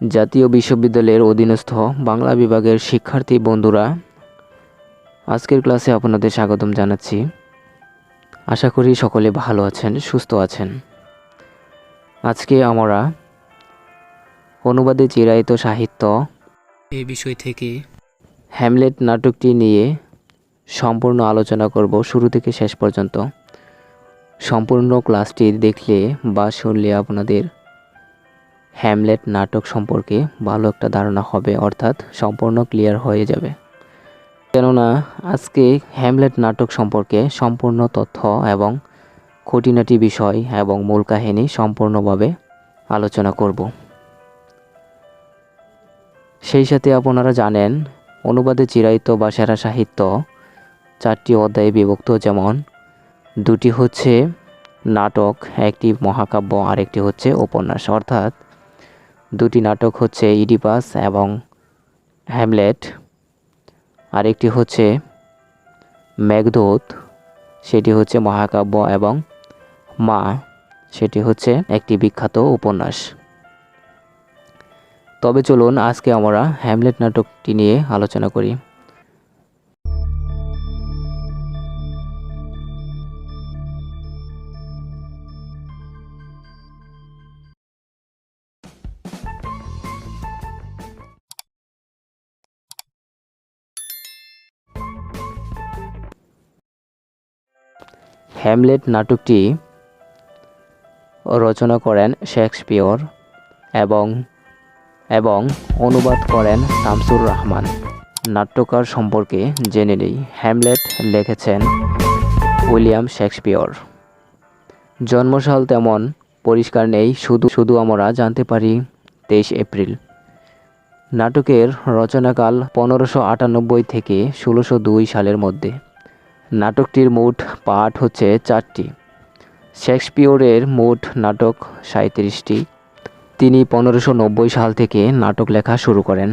জাতীয় বিশ্ববিদ্যালয়ের অধীনস্থ বাংলা বিভাগের শিক্ষার্থী বন্ধুরা, আজকের ক্লাসে আপনাদের স্বাগতম জানাচ্ছি। আশা করি সকলে ভালো আছেন, সুস্থ আছেন। আজকে আমরা অনুবাদে চিরায়ত সাহিত্য এই বিষয় থেকে হ্যামলেট নাটকটি নিয়ে সম্পূর্ণ আলোচনা করব, শুরু থেকে শেষ পর্যন্ত। সম্পূর্ণ ক্লাসটি দেখলে বা শুনলে আপনাদের হ্যামলেট নাটক সম্পর্কে ভালো একটা ধারণা হবে, অর্থাৎ সম্পূর্ণ ক্লিয়ার হয়ে যাবে। কেননা আজকে হ্যামলেট নাটক সম্পর্কে সম্পূর্ণ তথ্য এবং খুঁটিনাটি বিষয় এবং মূল কাহিনী সম্পূর্ণভাবে আলোচনা করব। সেই সাথে আপনারা জানেন, অনুবাদে চিরায়ত বা সেরা সাহিত্য 4টি অধ্যায়ে বিভক্ত, যেমন 2টি হচ্ছে নাটক, একটি মহাকাব্য, আরেকটি হচ্ছে উপন্যাস। অর্থাৎ 2টি নাটক হচ্ছে ইডিপাস এবং হ্যামলেট, আরেকটি হচ্ছে মেঘদূত, সেটি হচ্ছে মহাকাব্য, এবং মা, সেটি হচ্ছে একটি বিখ্যাত উপন্যাস। তবে চলুন আজকে আমরা হ্যামলেট নাটকটি নিয়ে আলোচনা করি। হ্যামলেট নাটকটি রচনা করেন শেক্সপিয়র এবং অনুবাদ করেন শামসুর রহমান। নাট্যকার সম্পর্কে জেনে নেই। হ্যামলেট লিখেছেন উইলিয়াম শেক্সপিয়র। জন্মসাল তেমন পরিষ্কার নেই, শুধু আমরা জানতে পারি 23 এপ্রিল। নাটকের রচনাকাল 1598 থেকে 1602 সালের মধ্যে। নাটকটির মোট পাঠ হচ্ছে 4টি। শেক্সপিয়রের মোট নাটক 37টি। তিনি 1590 সাল থেকে নাটক লেখা শুরু করেন।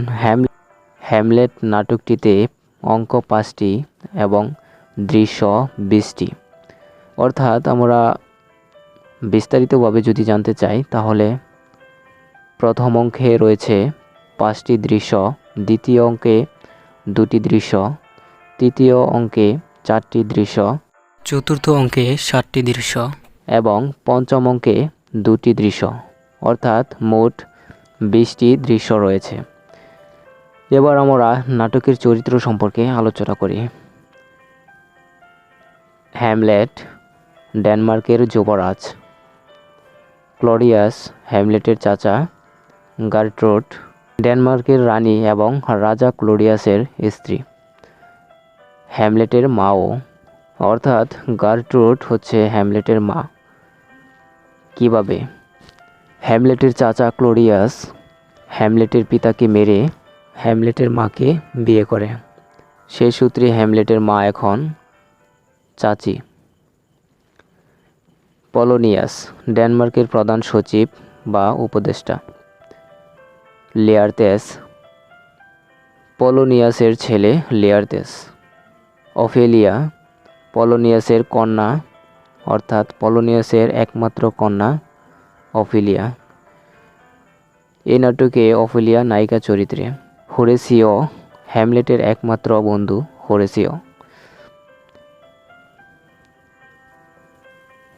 হ্যামলেট নাটকটিতে অঙ্ক 5টি এবং দৃশ্য 20টি। অর্থাৎ আমরা বিস্তারিতভাবে যদি জানতে চাই, তাহলে প্রথম অঙ্কে রয়েছে 5টি দৃশ্য, দ্বিতীয় অঙ্কে 2টি দৃশ্য, তৃতীয় অঙ্কে 4টি দৃশ্য, চতুর্থ অঙ্কে 7টি দৃশ্য এবং পঞ্চম অঙ্কে 2টি দৃশ্য। অর্থাৎ মোট 20টি দৃশ্য রয়েছে। এবার আমরা নাটকের চরিত্র সম্পর্কে আলোচনা করি। হ্যামলেট ডেনমার্কের যুবরাজ। ক্লডিয়াস হ্যামলেটের চাচা। গার্ট্রুড ডেনমার্কের রানী এবং রাজা ক্লডিয়াসের স্ত্রী। হ্যামলেটের মাও, অর্থাৎ গার্ট্রুড হচ্ছে হ্যামলেটের মা। কিভাবে? হ্যামলেটের চাচা ক্লডিয়াস হ্যামলেটের পিতাকে মেরে হ্যামলেটের মাকে বিয়ে করে। সেই সূত্রে হ্যামলেটের মা এখন চাচি। পলোনিয়াস ডেনমার্কের প্রধান সচিব বা উপদেষ্টা। লেয়ারতেস পলোনিয়াসের ছেলে লেয়ারতেস। অফেলিয়া পলোনিয়াসের কন্যা, অর্থাৎ পলোনিয়াসের একমাত্র কন্যা অফেলিয়া। এই নাটকে অফেলিয়া নায়িকা চরিত্রে। হোরেসিও হ্যামলেটের একমাত্র বন্ধু হোরেসিও।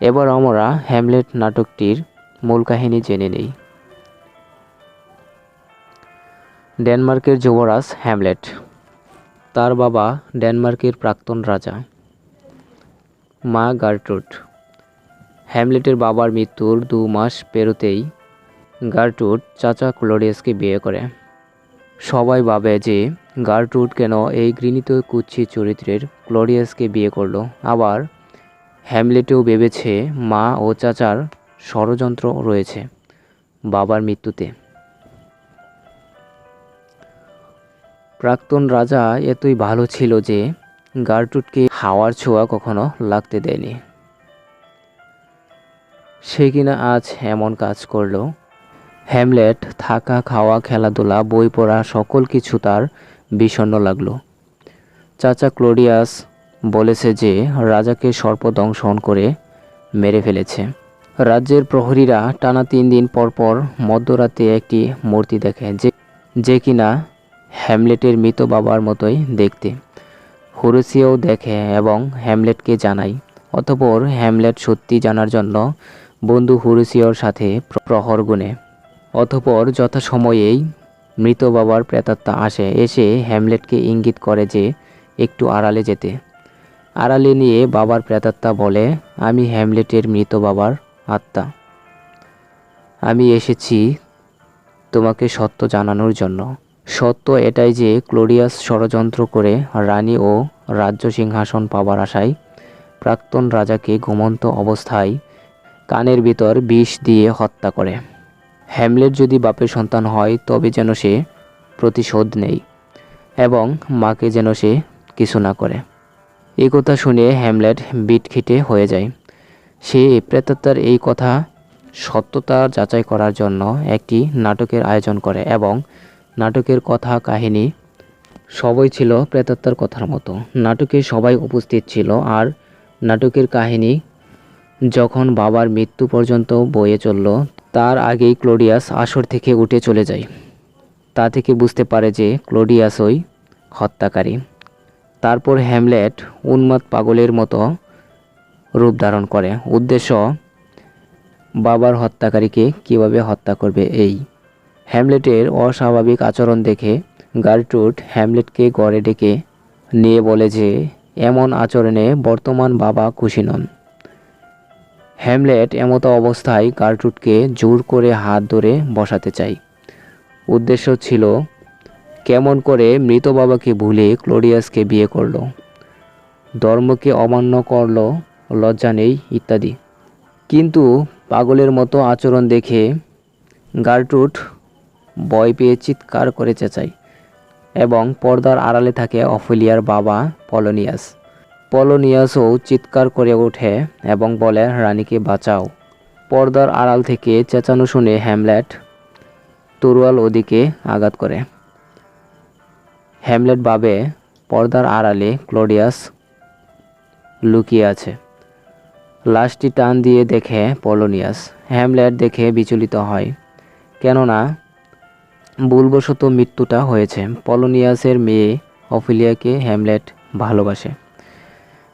এবার আমরা হ্যামলেট নাটকটির মূল কাহিনী জেনে নেই। ডেনমার্কের যুবরাজ হ্যামলেট। তার বাবা ডেনমার্কের প্রাক্তন রাজা। মা গার্ট্রুড। হ্যামলেটের বাবার মৃত্যুর 2 মাস পেরোতেই গার্ট্রুড চাচা ক্লডিয়াসকে বিয়ে করে। সবাই ভাবে যে গার্ট্রুড কেন এই ঘৃণিত কুৎসিত চরিত্রের ক্লডিয়াসকে বিয়ে করলো। আবার হ্যামলেটও ভেবেছে মা ও চাচার ষড়যন্ত্র রয়েছে বাবার মৃত্যুতে। প্রাক্তন রাজা এতই ভালো ছিল যে গার্ট্রুডকে হাওয়ার ছোঁয়া কখনো লাগতে দেয়নি। সে কিনা আজ এমন কাজ করলো। হ্যামলেট থাকা, খাওয়া, খেলাধুলা, বই পড়া সকল কিছু তার বিষণ্ণ লাগলো। চাচা ক্লডিয়াস বলেছে যে রাজাকে সর্প দংশন করে মেরে ফেলেছে। রাজ্যের প্রহরীরা টানা 3 দিন পর পর মধ্যরাতে একটি মূর্তি দেখে যে কিনা হ্যামলেটের মৃত বাবার মতোই দেখতে। হোরেসিও দেখে এবং হ্যামলেটকে জানায়। অতঃপর হ্যামলেট সত্যি জানার জন্য বন্ধু হোরেসিওর সাথে প্রহর গুনে। অতঃপর যথাসময়েই মৃত বাবার প্রেতাত্মা এসে হ্যামলেটকে ইঙ্গিত করে যে একটু আড়ালে যেতে। আড়ালে নিয়ে বাবার প্রেতাত্মা বলে, আমি হ্যামলেটের মৃত বাবার আত্মা। আমি এসেছি তোমাকে সত্য জানানোর জন্য। সত্য এটাই যে ক্লোডিয়াস ষড়যন্ত্র করে রানী ও রাজ্য সিংহাসন পাবার আশায় প্রাক্তন রাজাকে ঘুমন্ত অবস্থায় কানের ভিতর বিষ দিয়ে হত্যা করে। হ্যামলেট যদি বাপের সন্তান হয় তবে যেন সে প্রতিশোধ নেয় এবং মাকে যেন সে কিছু না করে। এই কথা শুনে হ্যামলেট বিটখিটে হয়ে যায়। সে প্রেতাত্মার এই কথা সত্যতা যাচাই করার জন্য একটি নাটকের আয়োজন করে এবং নাটকের কথা কাহিনী সবই ছিল প্রেতাত্মার কথার মতো। নাটকে সবাই উপস্থিত ছিল আর নাটকের কাহিনী যখন বাবার মৃত্যু পর্যন্ত বয়ে চলল তার আগেই ক্লোডিয়াস আসর থেকে উঠে চলে যায়। তা থেকে বুঝতে পারে যে ক্লোডিয়াসই হত্যাকারী। তারপর হ্যামলেট উন্মাদ পাগলের মতো রূপ ধারণ করে। উদ্দেশ্য বাবার হত্যাকারীকে কিভাবে হত্যা করবে এই। হ্যামলেটের অস্বাভাবিক আচরণ দেখে গার্ট্রুড হ্যামলেটকে ঘরে ডেকে নিয়ে বলে যে এমন আচরণে বর্তমান বাবা খুশি নন। হ্যামলেট এমতো অবস্থায় গার্ট্রুডকে জোর করে হাত ধরে বসাতে চায়। উদ্দেশ্য ছিল কেমন করে মৃত বাবাকে ভুলে ক্লোডিয়াসকে বিয়ে করলো, ধর্মকে অমান্য করলো, লজ্জা নেই ইত্যাদি। কিন্তু পাগলের মতো আচরণ দেখে গার্ট্রুড ভয় পেয়ে চিৎকার করে চেঁচায় এবং পর্দার আড়ালে থাকে অফেলিয়ার বাবা পলোনিয়াসও চিৎকার করে ওঠে এবং বলে, রানীকে বাঁচাও। পর্দার আড়াল থেকে চেঁচানো শুনে হ্যামলেট তরোয়াল ওদিকে আঘাত করে। হ্যামলেট ভাবে পর্দার আড়ালে ক্লোডিয়াস লুকিয়ে আছে। লাশটি টান দিয়ে দেখে পলোনিয়াস। হ্যামলেট দেখে বিচলিত হয়, কেননা ভুলবশত মৃত্যুটা হয়েছে। পলোনিয়াসের মেয়ে অফেলিয়াকে হ্যামলেট ভালোবাসে।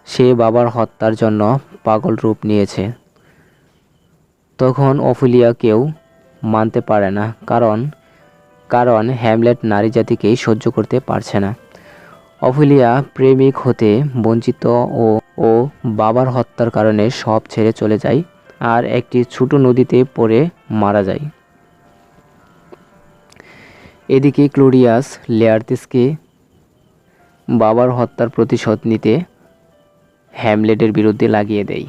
সে বাবার হত্যার জন্য পাগল রূপ নিয়েছে। তখন অফেলিয়া কেউ মানতে পারে না, কারণ হ্যামলেট নারী জাতিকেই সহ্য করতে পারছে না। অফেলিয়া প্রেমিক হতে বঞ্চিত ও বাবার হত্যার কারণে সব ছেড়ে চলে যায় আর একটি ছোট নদীতে পড়ে মারা যায়। এদিকে ক্লোডিয়াস লেয়ার্তেসকে বাবার হত্যার প্রতিশোধ নিতে হ্যামলেটের বিরুদ্ধে লাগিয়ে দেয়।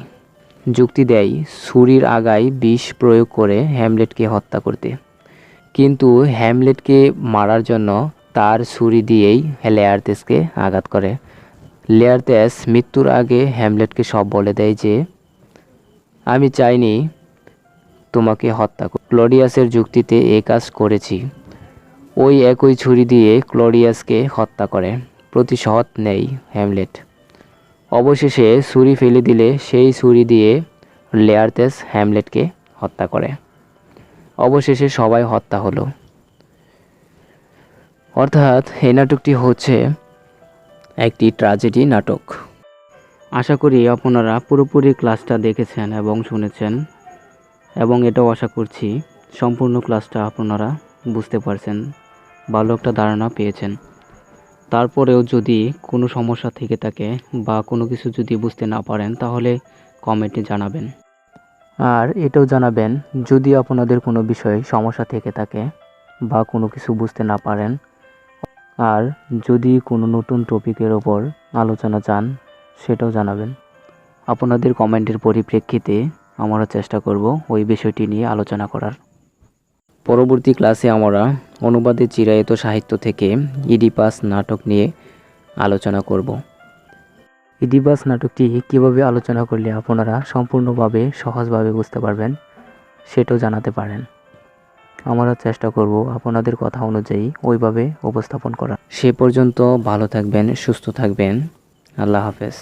যুক্তি দেয় ছুরির আগায় বিষ প্রয়োগ করে হ্যামলেটকে হত্যা করতে। কিন্তু হ্যামলেটকে মারার জন্য তার ছুরি দিয়েই লেয়ার্তেসকে আঘাত করে। লেয়ার্তেস মৃত্যুর আগে হ্যামলেটকে সব বলে দেয় যে আমি চাইনি তোমাকে হত্যা করতে। ক্লোডিয়াসের যুক্তিতে এ কাজ করেছি। ওই একই ছুরি দিয়ে ক্লোডিয়াসকে হত্যা করে। প্রতিশোধ নেই হ্যামলেট। অবশেষে ছুরি ফেলে দিলে সেই ছুরি দিয়ে লেয়ার্তেস হ্যামলেটকে হত্যা করে। অবশেষে সবাই হত্যা হলো। অর্থাৎ এই নাটকটি হচ্ছে একটি ট্র্যাজেডি নাটক। আশা করি আপনারা পুরোপুরি ক্লাসটা দেখেছেন এবং শুনেছেন, এবং এটাও আশা করছি সম্পূর্ণ ক্লাসটা আপনারা বুঝতে পারছেন, ভালো একটা ধারণা পেয়েছেন। তারপরেও যদি কোনো সমস্যা থেকে থাকে বা কোনো কিছু যদি বুঝতে না পারেন তাহলে কমেন্টে জানাবেন। আর এটাও জানাবেন যদি আপনাদের কোনো বিষয়ে সমস্যা থেকে থাকে বা কোনো কিছু বুঝতে না পারেন, আর যদি কোনো নতুন টপিকের ওপর আলোচনা চান সেটাও জানাবেন। আপনাদের কমেন্টের পরিপ্রেক্ষিতে আমরা চেষ্টা করব ওই বিষয়টি নিয়ে আলোচনা করার। পরবর্তী ক্লাসে আমরা অনুবাদে চিরায়ত সাহিত্য থেকে ইডিপাস নাটক নিয়ে আলোচনা করব। ইডিপাস নাটকটি কীভাবে আলোচনা করলে আপনারা সম্পূর্ণভাবে সহজভাবে বুঝতে পারবেন সেটাও জানাতে পারেন। আমরা চেষ্টা করব আপনাদের কথা অনুযায়ী ওইভাবে উপস্থাপন করা। সে পর্যন্ত ভালো থাকবেন, সুস্থ থাকবেন। আল্লাহ হাফেজ।